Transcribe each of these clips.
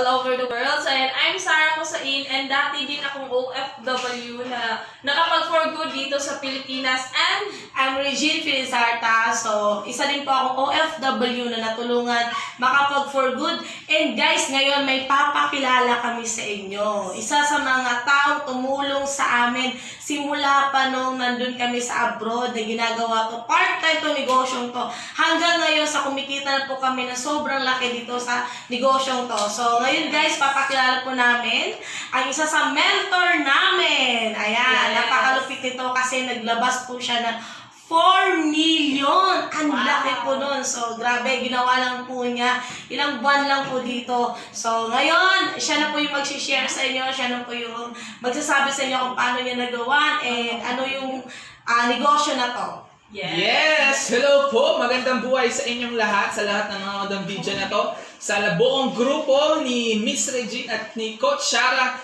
all over the world. So, ayan, I'm Sarah Cosain and dati din akong OFW na nakapag-for good dito sa Pilipinas. And I'm Regine Felizarta. So, isa din po akong OFW na natulungan makapag-for good. And guys, ngayon may papakilala kami sa inyo. Isa sa mga taong tumulong sa amin simula pa nung nandun kami sa abroad na ginagawa to. Part-time to negosyong to. Hanggang ngayon sa kumikita na po kami na sobrang laki dito sa negosyong to. So, ngayon guys, papakilala po namin ang isa sa mentor namin. Ayan, Yes. napakalupit nito kasi naglabas po siya ng 4 million! Ang laki po nun. So, grabe, ginawa lang po niya. Ilang buwan lang po dito. So, ngayon, siya na po yung mag-share sa inyo. Siya na po yung magsasabi sa inyo kung paano niya nagawa and ano yung negosyo na to. Yes! Hello po! Magandang buhay sa inyong lahat, sa lahat ng mga magandang video na to. Sa buong grupo ni Miss Regine at ni Coach Sarah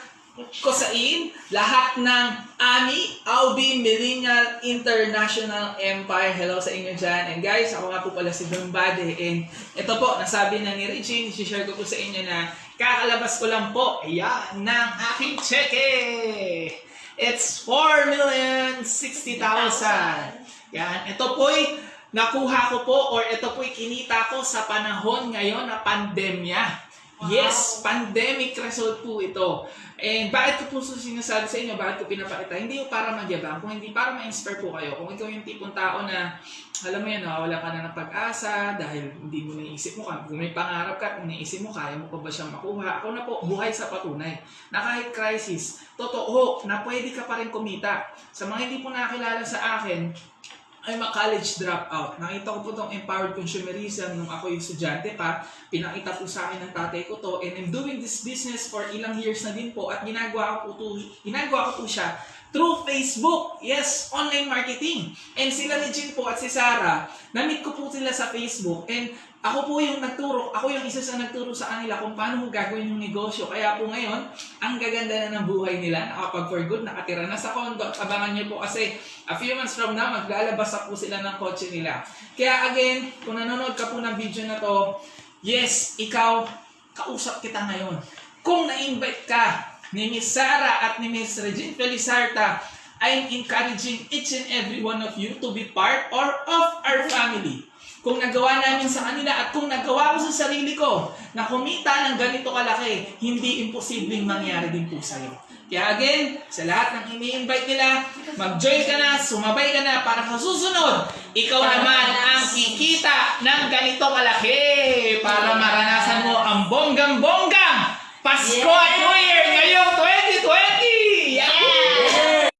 Cosain, lahat ng AMI, Aubi Millennial International Empire. Hello sa inyo dyan. And guys, ako nga po pala si Don Bade. And ito po, nasabi na ni Regine, share ko po sa inyo na kakalabas ko lang po, ayan, ng aking cheque! It's 4,060,000. Yan, ito po'y nakuha ko po or ito po'y kinita ko sa panahon ngayon na pandemya. Wow. Yes, pandemic result po ito. And bakit ko po sinasabi sa inyo, bakit ko pinapakita? Hindi po para magyabang, kung hindi para ma-inspire po kayo. Kung ikaw yung tipong tao na, alam mo yan, wala ka na ng pag-asa dahil hindi mo naisip mo kung may pangarap ka, kung naisip mo, kaya mo pa ba siyang makuha? Ako na po, buhay sa patunay na kahit crisis, totoo na pwede ka pa rin kumita. Sa mga hindi po nakakilala sa akin, I'm a college dropout. Nakita ko po itong empowered consumerism nung ako yung estudyante pa. Pinakita po sa akin ng tatay ko to. And I'm doing this business for ilang years na din po. At ginagawa ko po siya through Facebook. Yes, online marketing. And sila ni Jean po at si Sarah, na-meet ko po sila sa Facebook. And ako po yung nagturo, ako yung isa sa nagturo sa kanila kung paano mo gagawin yung negosyo. Kaya po ngayon, ang gaganda na ng buhay nila, nakapag-for good, nakatira na sa condo. Abangan niyo po kasi a few months from now, maglalabas na po sila ng kotse nila. Kaya again, kung nanonood ka po ng video na to, yes, ikaw, kausap kita ngayon. Kung na-invite ka ni Miss Sarah at ni Miss Regine Felizarta, I'm encouraging each and every one of you to be part or of our family. Kung nagawa namin sa kanila at kung nagawa ko sa sarili ko na kumita ng ganito kalaki, hindi imposibleng mangyari din po sa'yo. Kaya again, sa lahat ng ini-invite nila, mag-join ka na, sumabay ka na para sa susunod, ikaw naman ang kikita ng ganito kalaki para maranasan mo ang bonggang-bonggang Pasko at New Year!